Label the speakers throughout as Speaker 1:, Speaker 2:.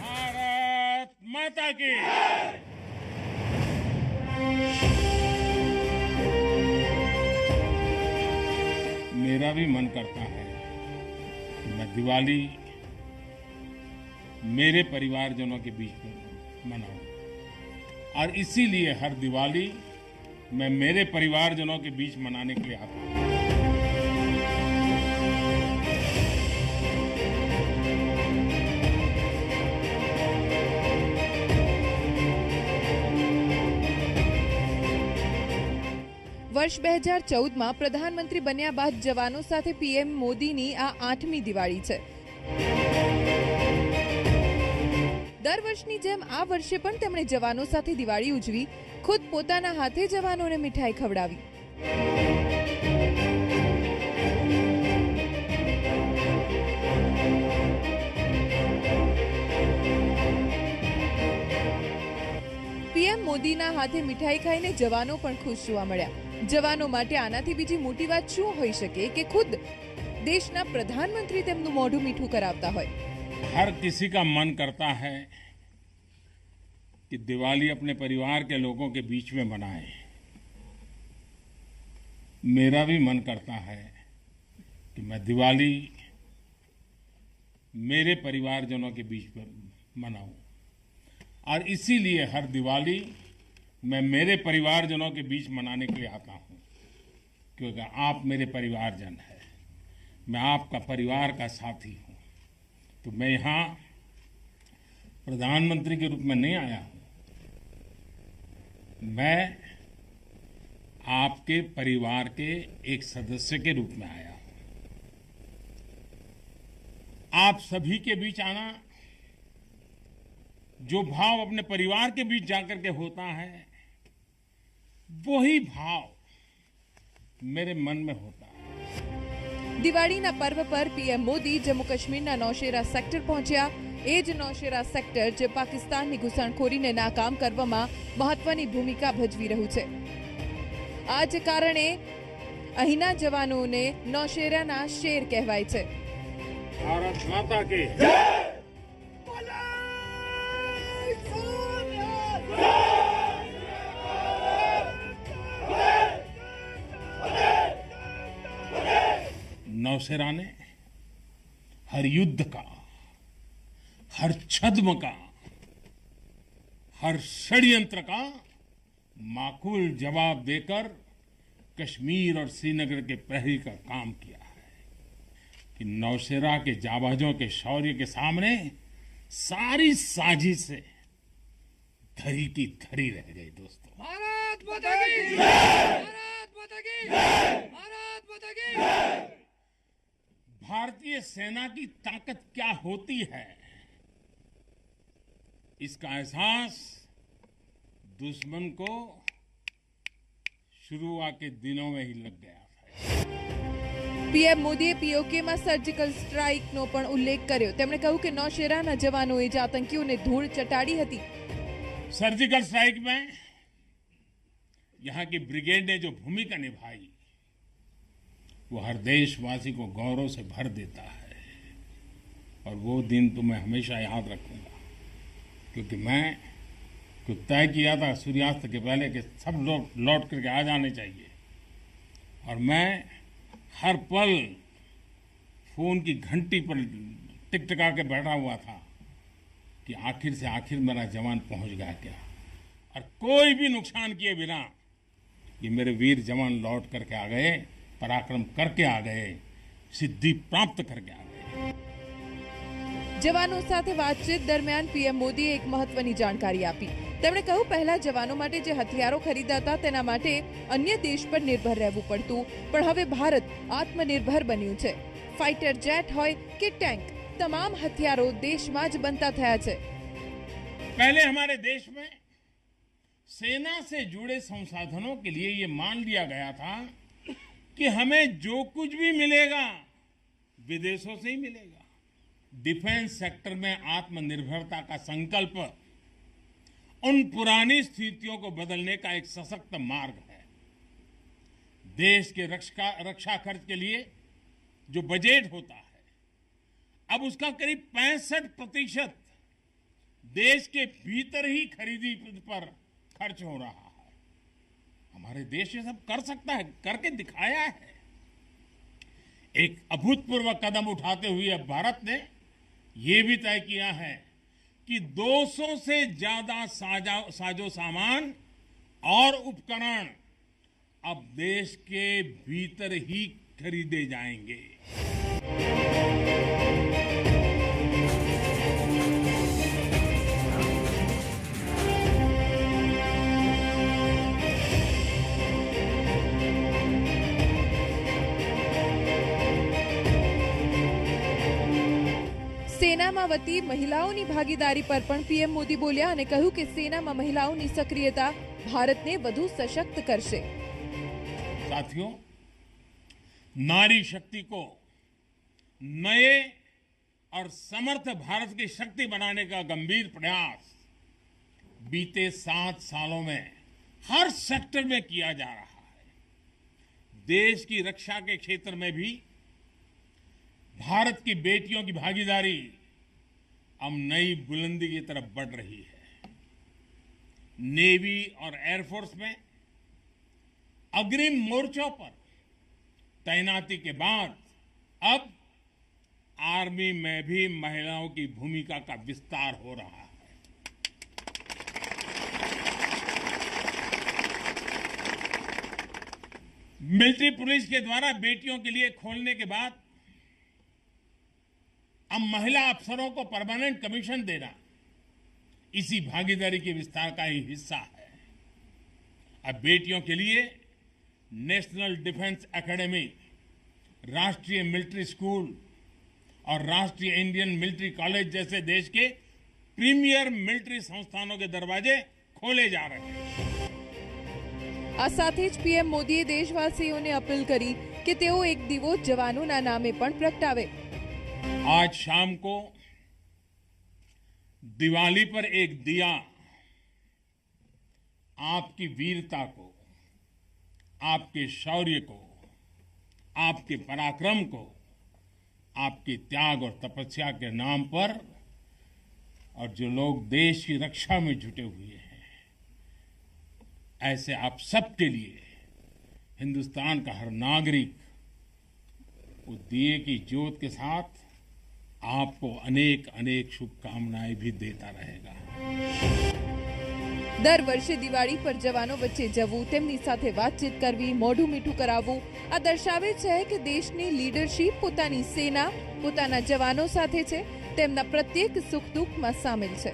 Speaker 1: भारत माता की। मेरा भी मन करता है कि मैं दिवाली मेरे परिवारजनों के बीच में मनाऊं और इसीलिए हर दिवाली मैं मेरे परिवारजनों के बीच मनाने के लिए आता हूं।
Speaker 2: વર્ષ 2014માં પ્રધાનમંત્રી બન્યા બાદ જવાનો સાથે પીએમ મોદીની આ 8મી દિવાળી છે। દર વર્ષની જેમ આ વર્ષે પણ તેમણે જવાનો સાથે દિવાળી ઉજવી, ખુદ પોતાના હાથે જવાનોને મીઠાઈ ખવડાવી। પીએમ મોદીના હાથે મીઠાઈ ખાઈને જવાનો પણ ખુશ જોવા મળ્યા। જવાનો માટે આનાથી બીજી મોટી વાત શું હોઈ શકે કે ખુદ દેશના પ્રધાનમંત્રી તેમનું મોઢું મીઠું કરાવતા હોય।
Speaker 1: हर किसी का मन करता है कि दिवाली अपने परिवार के लोगों के बीच में मनाए। मेरा भी मन करता है कि मैं दिवाली मेरे परिवारजनों के बीच में मनाऊं और इसीलिए हर दिवाली मैं मेरे परिवारजनों के बीच मनाने के लिए आता हूं, क्योंकि आप मेरे परिवारजन हैं, मैं आपका परिवार का साथी हूं। तो मैं यहाँ प्रधानमंत्री के रूप में नहीं आया हूं, मैं आपके परिवार के एक सदस्य के रूप में आया हूं। आप सभी के बीच आना, जो भाव अपने परिवार के बीच जाकर के होता है, वही भाव मेरे मन में होता है।
Speaker 2: દિવાળીના પર્વ પર પીએમ મોદી જમ્મુ કાશ્મીરના નૌશેરા સેક્ટર પહોંચ્યા। એ જ નૌશેરા સેક્ટર જે પાકિસ્તાનની ઘૂસણખોરીને નાકામ કરવામાં મહત્વની ભૂમિકા ભજવી રહ્યું છે। આ જ કારણે અહીંના જવાનોને નૌશેરાના શેર કહેવાય છે।
Speaker 1: भारत माता की। नौसेना ने हर युद्ध का, हर छद्म का, हर षड्यंत्र का माकूल जवाब देकर कश्मीर और श्रीनगर के प्रहरी का काम किया है कि नौसेना के जाबाजों के शौर्य के सामने सारी साजिशें धरी की धरी रह गई। दोस्तों,
Speaker 3: भारत माता की जय! भारत माता की जय! भारत माता की जय!
Speaker 1: भारतीय सेना की ताकत क्या होती है, इसका एहसास दुश्मन को शुरुआत के दिनों में ही लग गया था।
Speaker 2: પીએમ મોદીએ પીઓકેમાં સર્જિકલ સ્ટ્રાઇકનો પણ ઉલ્લેખ કર્યો। તેમણે કહ્યું કે નૌશેરાના જવાનોએ જ આતંકીઓને ધૂળ ચટાડી હતી।
Speaker 1: सर्जिकल स्ट्राइक में यहाँ की ब्रिगेड ने जो भूमिका निभाई, वो हर देशवासी को गौरव से भर देता है और वो दिन तो मैं हमेशा याद रखूंगा, क्योंकि मैं कुछ तय किया था सूर्यास्त के पहले कि सब लोग लौट करके आ जाने चाहिए, और मैं हर पल फोन की घंटी पर टिकटिका के बैठा हुआ था कि आखिर से आखिर मेरा जवान पहुंच गया क्या, और कोई भी नुकसान किए बिना ये मेरे वीर जवान लौट करके आ गए, पराक्रम करके आ गए, सिद्धि प्राप्त करके आ गए।
Speaker 2: જવાનો સાથે વાતચીત દરમિયાન પીએમ મોદીએ એક મહત્વની જાણકારી આપી। તેમણે કહ્યું, પહેલા જવાનો માટે જે હથિયારો ખરીદાતા તેના માટે અન્ય દેશ પર નિર્ભર રહેવું પડતું, પણ હવે ભારત આત્મનિર્ભર બન્યું છે। ફાઇટર જેટ હોય કે ટેન્ક, તમામ હથિયારો દેશમાં જ બનતા થયા છે।
Speaker 1: पहले हमारे देश में सेना से जुड़े संसाधनों के लिए ये मान लिया गया था कि हमें जो कुछ भी मिलेगा विदेशों से ही मिलेगा। डिफेंस सेक्टर में आत्मनिर्भरता का संकल्प उन पुरानी स्थितियों को बदलने का एक सशक्त मार्ग है। देश के रक्षा खर्च के लिए जो बजट होता है, अब उसका करीब 65% देश के भीतर ही खरीदी पर खर्च हो रहा है। हमारे देश ये सब कर सकता है, करके दिखाया है। एक अभूतपूर्व कदम उठाते हुए अब भारत ने ये भी तय किया है कि 200 से ज्यादा साजो सामान और उपकरण अब देश के भीतर ही खरीदे जाएंगे।
Speaker 2: સેનામાં વતી મહિલાઓની ભાગીદારી પર પણ પીએમ મોદી બોલ્યા અને કહ્યું કે સેનામાં મહિલાઓની સક્રિયતા ભારતને વધુ સશક્ત કરશે।
Speaker 1: साथियों, नारी शक्ति को नए और समर्थ भारत की शक्ति बनाने का गंभीर प्रयास बीते 7 सालों में हर सेक्टर में किया जा रहा है। देश की रक्षा के क्षेत्र में भी भारत की बेटियों की भागीदारी अब नई बुलंदी की तरफ बढ़ रही है। नेवी और एयरफोर्स में अग्रिम मोर्चों पर तैनाती के बाद अब आर्मी में भी महिलाओं की भूमिका का विस्तार हो रहा है। मिलिट्री पुलिस के द्वारा बेटियों के लिए खोलने के बाद अब महिला अफसरों को परमानेंट कमीशन देना इसी भागीदारी के विस्तार का ही हिस्सा है। अब बेटियों के लिए नेशनल डिफेंस एकेडमी, राष्ट्रीय मिलिट्री स्कूल और राष्ट्रीय इंडियन मिलिट्री कॉलेज जैसे देश के प्रीमियर मिलिट्री संस्थानों के दरवाजे खोले जा रहे हैं।
Speaker 2: આ સાથે જ પીએમ મોદીએ દેશવાસીઓને અપીલ કરી કે તેઓ એક દીવો જવાનોના નામે પણ પ્રગટાવે।
Speaker 1: आज शाम को दिवाली पर एक दिया आपकी वीरता को, आपके शौर्य को, आपके पराक्रम को, आपके त्याग और तपस्या के नाम पर और जो लोग देश की रक्षा में जुटे हुए हैं, ऐसे आप सबके लिए हिंदुस्तान का हर नागरिक वो दिए की ज्योत के साथ आपको अनेक अनेक शुभकामनाएं भी देता रहेगा।
Speaker 2: દર વર્ષે દિવાળી પર જવાનો વચ્ચે જવું, તેમની સાથે વાતચીત કરવી, મોઢું મીઠું કરાવવું આ દર્શાવે છે કે દેશની લીડરશીપ પોતાની સેના, પોતાના જવાનો સાથે છે, તેમના પ્રત્યેક સુખ દુઃખમાં સામેલ છે।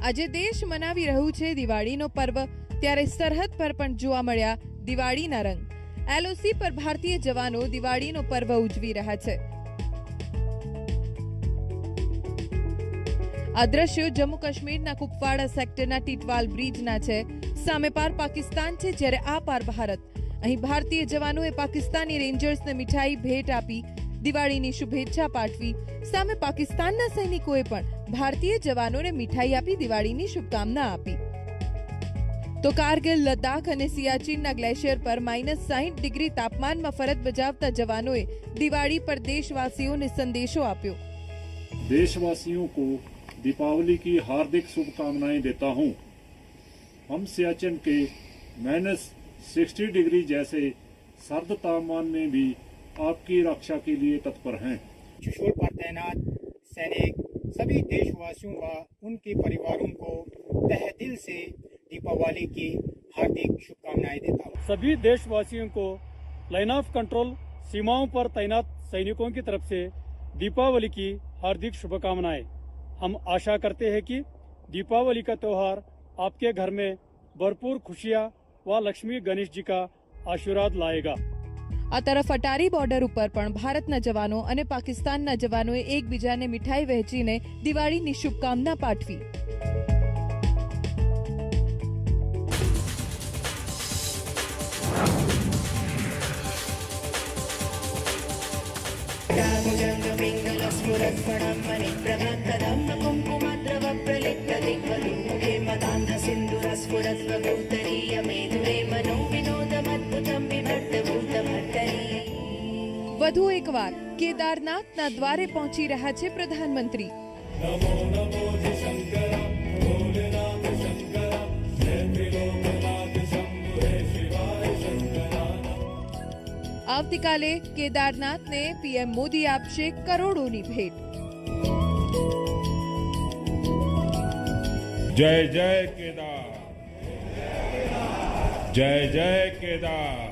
Speaker 2: આજે દેશ મનાવી રહ્યું છે દિવાળીનો પર્વ, ત્યારે સરહદ પર પણ જોવા મળ્યા દિવાળીના રંગ। એલઓસી પર ભારતીય જવાનો દિવાળીનો પર્વ ઉજવી રહ્યા છે। આ દ્રશ્યો જમ્મુ કાશ્મીરના કુપવાડા સેક્ટરના ટીટવાલ બ્રિજના છે। સામે પાર પાકિસ્તાન છે, જ્યારે આ પાર ભારત। અહીં ભારતીય જવાનોએ પાકિસ્તાની રેન્જર્સને મીઠાઈ ભેટ આપી દિવાળીની શુભેચ્છા પાઠવી। સામે પાકિસ્તાનના સૈનિકોએ પણ ભારતીય જવાનોને મીઠાઈ આપી દિવાળીની શુભકામના આપી। તો કારગિલ, લદ્દાખ અને સિયાચીનના ગ્લેશિયર પર -60 ડિગ્રી તાપમાનમાં ફરજ બજાવતા જવાનોએ દિવાળી પર દેશવાસીઓને સંદેશો આપ્યો।
Speaker 4: देशवासियों को दीपावली की हार्दिक शुभकामनाएं देता हूं। हम सियाचिन के -60 डिग्री जैसे सर्द तापमान में भी आपकी रक्षा के लिए तत्पर हैं।
Speaker 5: चुशोल पर तैनात सैनिक सभी देशवासियों व उनके परिवारों को तहे दिल से दीपावली की हार्दिक शुभकामनाएं देता हूँ।
Speaker 6: सभी देशवासियों को लाइन ऑफ कंट्रोल सीमाओं पर तैनात सैनिकों की तरफ से दीपावली की हार्दिक शुभकामनाएं। हम आशा करते हैं कि दीपावली का त्योहार आपके घर में भरपूर खुशियां व लक्ष्मी गणेश जी का आशीर्वाद लाएगा।
Speaker 2: આ તરફ અટારી બોર્ડર ઉપર પણ ભારતના જવાનો અને પાકિસ્તાનના જવાનોએ એકબીજાને મીઠાઈ વહેંચીને દિવાળીની શુભકામના પાઠવી. વધુ એકવાર કેદારનાથના દ્વારે પહોંચી રહ્યા છે પ્રધાનમંત્રી. આવતીકાલે કેદારનાથને પીએમ મોદી આપશે કરોડોની ભેટ.
Speaker 1: જય જય કેદાર, જય જય કેદાર,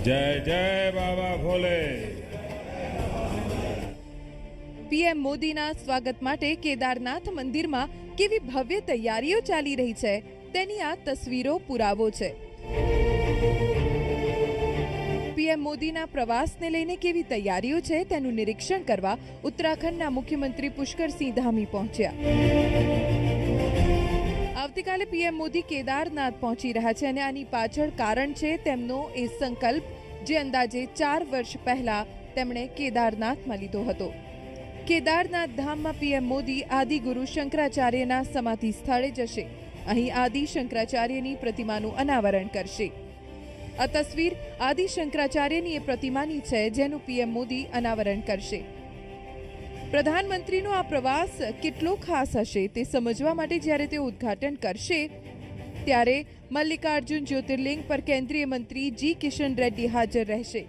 Speaker 1: જય જય બાબા ભોલે.
Speaker 2: પીએમ મોદીના સ્વાગત માટે કેદારનાથ મંદિરમાં કેવી ભવ્ય તૈયારીઓ ચાલી રહી છે તેની આ તસવીરો પુરાવો છે. પીએમ મોદીના પ્રવાસને લઈને કેવી તૈયારીઓ છે તેનું નિરીક્ષણ કરવા ઉત્તરાખંડના મુખ્યમંત્રી પુષ્કરસિંહ ધામી પહોંચ્યા. આવતીકાલે પીએમ મોદી કેદારનાથ પહોંચી રહ્યા છે અને આની પાછળ કારણ છે તેમનો એ સંકલ્પ જે અંદાજે 4 વર્ષ પહેલા તેમણે કેદારનાથમાં લીધો હતો. કેદારનાથ ધામમાં પીએમ મોદી આદિગુરુ શંકરાચાર્યના સમાધિ સ્થળે જશે. અહીં આદિ શંકરાચાર્યની પ્રતિમાનું અનાવરણ કરશે. આ તસવીર આદિ શંકરાચાર્યની એ પ્રતિમાની છે જેનું પીએમ મોદી અનાવરણ કરશે. પ્રધાનમંત્રીનો આ પ્રવાસ કેટલો ખાસ હશે તે સમજવા માટે જ્યારે તેઓ ઉદ્ઘાટન કરશે ત્યારે મલ્લિકાર્જુન જ્યોતિર્લિંગ પર કેન્દ્રીય મંત્રી જી કિશન રેડ્ડી હાજર રહેશે.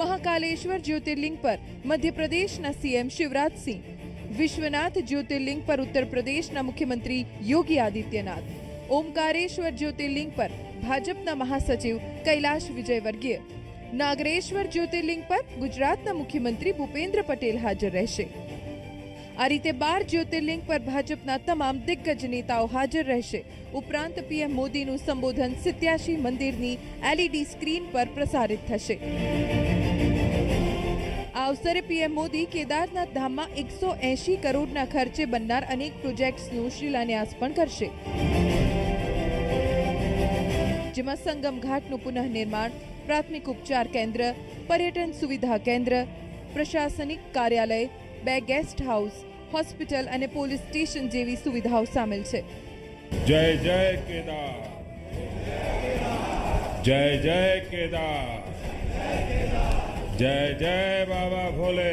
Speaker 2: મહાકાલેશ્વર જ્યોતિર્લિંગ પર મધ્યપ્રદેશના સીએમ શિવરાજ સિંહ, વિશ્વનાથ જ્યોતિર્લિંગ પર ઉત્તર પ્રદેશના મુખ્યમંત્રી યોગી આદિત્યનાથ, ઓમકારેશ્વર જ્યોતિર્લિંગ પર ભાજપના મહાસચિવ કૈલાશ વિજયવર્ગીય, નાગરેશ્વર જ્યોતિર્લિંગ પર ગુજરાતના મુખ્યમંત્રી ભૂપેન્દ્ર પટેલ હાજર રહેશે. આ રીતે 12 જ્યોતિર્લિંગ પર ભાજપના તમામ દિગ્ગજ નેતાઓ હાજર રહેશે. ઉપરાંત પીએમ મોદીનું સંબોધન 87 મંદિરની એલઈડી સ્ક્રીન પર પ્રસારિત થશે. આ અવસરે પીએમ મોદી કેદારનાથ ધામમાં 180 કરોડના ખર્ચે બનનાર અનેક પ્રોજેક્ટ્સનું શિલાન્યાસ પણ કરશે, જેમાં સંગમ ઘાટનું પુનઃનિર્માણ, પ્રાથમિક ઉપચાર કેન્દ્ર, પર્યટન સુવિધા કેન્દ્ર, પ્રશાસનિક કાર્યાલય, 2 ગેસ્ટ હાઉસ, હોસ્પિટલ અને પોલીસ સ્ટેશન જેવી સુવિધાઓ સામેલ છે.
Speaker 1: જય જય કેદાર, જય જય કેદાર, જય જય બાબા ભોલે,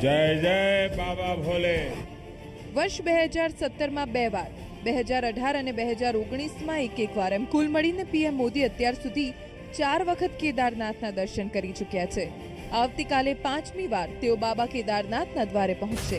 Speaker 1: જય જય બાબા ભોલે.
Speaker 2: વર્ષ 2017માં 2 વાર, 2018 અને 2019માં એક વાર એમ કુલ મળીને પીએમ મોદી અત્યાર સુધી 4 વખત કેદારનાથના દર્શન કરી ચૂક્યા છે. આવતીકાલે 5મી વાર તેઓ બાબા કેદારનાથના દ્વારે પહોંચશે.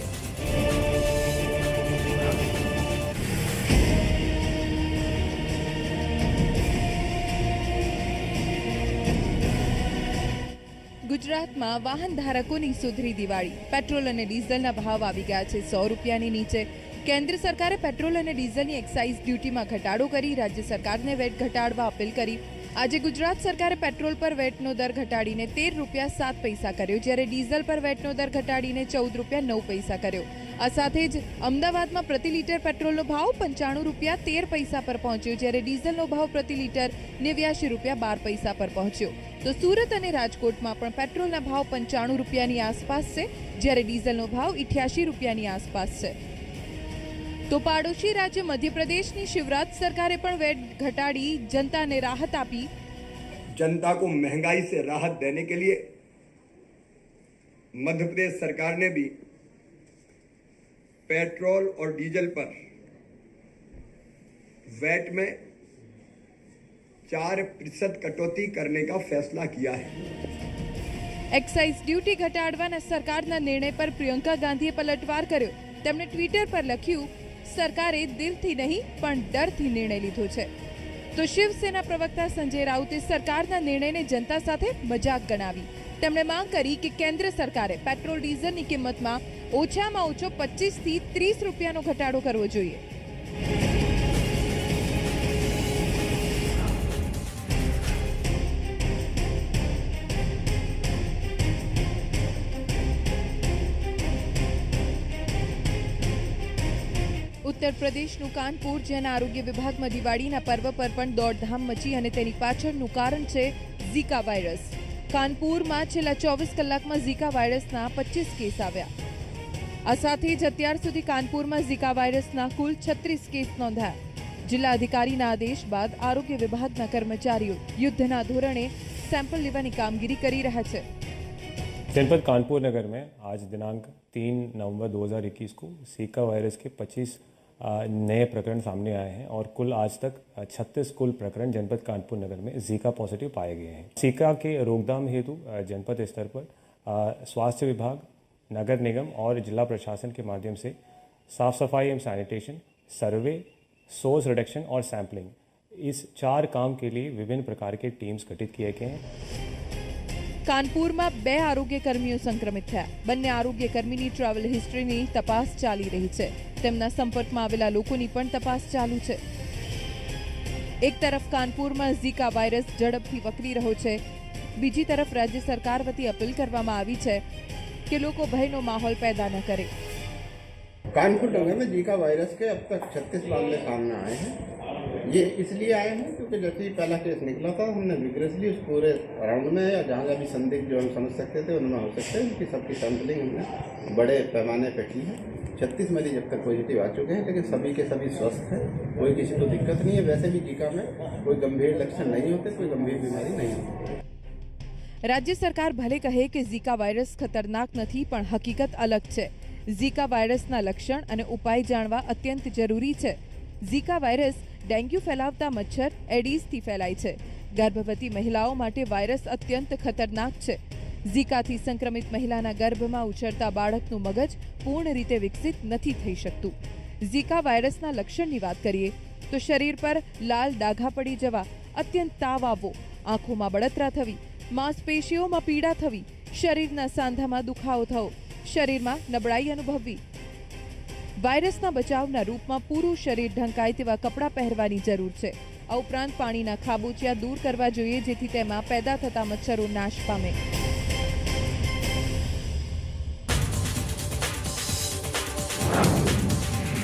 Speaker 2: ગુજરાતમાં વાહન ધારકોની સુધરી દિવાળી. પેટ્રોલ અને ડીઝલના ભાવ આવી ગયા છે 100 રૂપિયાની નીચે. કેન્દ્ર સરકારે પેટ્રોલ અને ડીઝલની એક્સાઇઝ ડ્યુટીમાં ઘટાડો કરી રાજ્ય સરકારને વેટ ઘટાડવા અપીલ કરી. આજે ગુજરાત સરકારે પેટ્રોલ પર વેટનો દર ઘટાડીને 13 રૂપિયા 7 પૈસા કર્યો, જ્યારે ડીઝલ પર વેટનો દર ઘટાડીને 14 રૂપિયા 9 પૈસા કર્યો. આ સાથે જ અમદાવાદમાં પ્રતિ લીટર પેટ્રોલનો ભાવ 95 રૂપિયા 13 પૈસા પર પહોંચ્યો, જ્યારે ડીઝલનો ભાવ પ્રતિ લીટર 89 રૂપિયા 12 પૈસા પર પહોંચ્યો. તો સુરત અને રાજકોટમાં પણ પેટ્રોલના ભાવ 95 રૂપિયાની આસપાસ છે, જ્યારે ડીઝલનો ભાવ 88 રૂપિયાની આસપાસ છે. તો પાડોશી રાજ્ય મધ્યપ્રદેશની शिवराज सरकारे પણ વેટ ઘટાડી जनता ने राहत આપી.
Speaker 7: जनता को महंगाई से राहत देने के लिए मध्य प्रदेश सरकार ने भी पेट्रोल और डीजल पर वैट में 4% कटौती करने का फैसला किया है.
Speaker 2: एक्साइज ड्यूटी ઘટાડવાના સરકારના નિર્ણય પર પ્રિયંકા ગાંધીએ પલટવાર કર્યો. તેમણે ટ્વિટર પર લખ્યું, સરકારે દિલથી નહીં પણ ડરથી નિર્ણય લીધો છે. તો શિવસેના પ્રવક્તા સંજય રાઉતે સરકારના નિર્ણયને જનતા સાથે મજાક ગણાવી. તેમણે માંગ કરી કે કેન્દ્ર સરકારે પેટ્રોલ ડીઝલની કિંમતમાં ઓછામાં ઓછો 25 થી 30 રૂપિયાનો ઘટાડો કરવો જોઈએ. ઉત્તર પ્રદેશનું કાનપુર, જેના આરોગ્ય વિભાગમાં દિવાળીના પર્વ પર પણ દોડધામ મચી અને તેની પાછળનું કારણ છે ઝીકા વાયરસ. કાનપુરમાં છેલ્લા 24 કલાકમાં ઝીકા વાયરસના 25 કેસ આવ્યા. આ સાથે જ અત્યાર સુધી કાનપુરમાં ઝીકા વાયરસના કુલ 36 કેસ નોંધાયા. જિલ્લા અધિકારીના આદેશ બાદ આરોગ્ય વિભાગના કર્મચારીઓ યુદ્ધના ધોરણે સેમ્પલ લેવાની કામગીરી કરી રહ્યા છે.
Speaker 8: जनपद कानपुर नगर में आज दिनांक 3 नवंबर 2021 को जीका वायरस के 25 नए प्रकरण सामने आए हैं और कुल आज तक 36 कुल प्रकरण जनपद कानपुर नगर में जीका पॉजिटिव पाए गए हैं. जीका के रोकथाम हेतु जनपद स्तर पर स्वास्थ्य विभाग, नगर निगम और जिला प्रशासन के माध्यम से साफ सफाई एवं सैनिटेशन, सर्वे, सोर्स रिडक्शन और सैम्पलिंग, इस 4 काम के लिए विभिन्न प्रकार के टीम्स गठित किए गए हैं.
Speaker 2: કાનપુરમાં 2 આરોગ્ય કર્મીઓ સંક્રમિત થયા. બંને આરોગ્ય કર્મીની ટ્રાવેલ હિસ્ટ્રીની તપાસ ચાલી રહી છે. તેમના સંપર્કમાં આવેલા લોકોની પણ તપાસ ચાલુ છે. એક તરફ કાનપુરમાં ઝીકા વાયરસ ઝડપથી વકરી રહ્યો છે, બીજી તરફ રાજ્ય સરકાર વતી અપીલ કરવામાં આવી છે કે લોકો ભયનો માહોલ पैदा न करे.
Speaker 9: कानपुर नगर में जीका वायरस के अब तक 36 मामले सामने आए हैं. ये इसलिए आए हैं क्योंकि जैसे ही पहला केस निकला था, हमने विग्रेसली उस पूरे राउंड में या जहाँ जहाँ भी संदिग्ध जो हम समझ सकते थे उनमें हो सकते हैं उनकी सबकी सैंपलिंग हमने बड़े पैमाने पर की है. 36 मरीज अब तक पॉजिटिव आ चुके हैं, लेकिन सभी के सभी स्वस्थ हैं, कोई किसी को दिक्कत नहीं है. वैसे भी जीका में कोई गंभीर लक्षण नहीं होते, कोई गंभीर बीमारी नहीं होती.
Speaker 2: રાજ્ય સરકાર ભલે કહે કે ઝીકા વાયરસ ખતરનાક નથી, પણ હકીકત અલગ છે. ઝીકા વાયરસના લક્ષણ અને ઉપાય જાણવા અત્યંત જરૂરી છે. ઝીકા વાયરસ ડેન્ગ્યુ ફેલાવતા મચ્છર એડીઝથી ફેલાય છે. ગર્ભવતી મહિલાઓ માટે વાયરસ અત્યંત ખતરનાક છે. ઝીકાથી સંક્રમિત મહિલાના ગર્ભમાં ઉછળતા બાળકનું મગજ પૂર્ણ રીતે વિકસિત નથી થઈ શકતું. ઝીકા વાયરસના લક્ષણની વાત કરીએ તો શરીર પર લાલ ડાઘા પડી જવા, અત્યંત તાવ આવવો, આંખોમાં બળતરા થવી, માંસપેશીઓમાં પીડા થવી, શરીરના સાંધામાં દુખાવો થવો, શરીરમાં નબળાઈ અનુભવવી. વાયરસના બચાવના રૂપમાં પૂરું શરીર ઢંકાય તેવા કપડાં પહેરવાની જરૂર છે. આ ઉપરાંત પાણીના ખાબોચિયા દૂર કરવા જોઈએ, જેથી તેમાં પેદા થતા મચ્છરો નાશ પામે.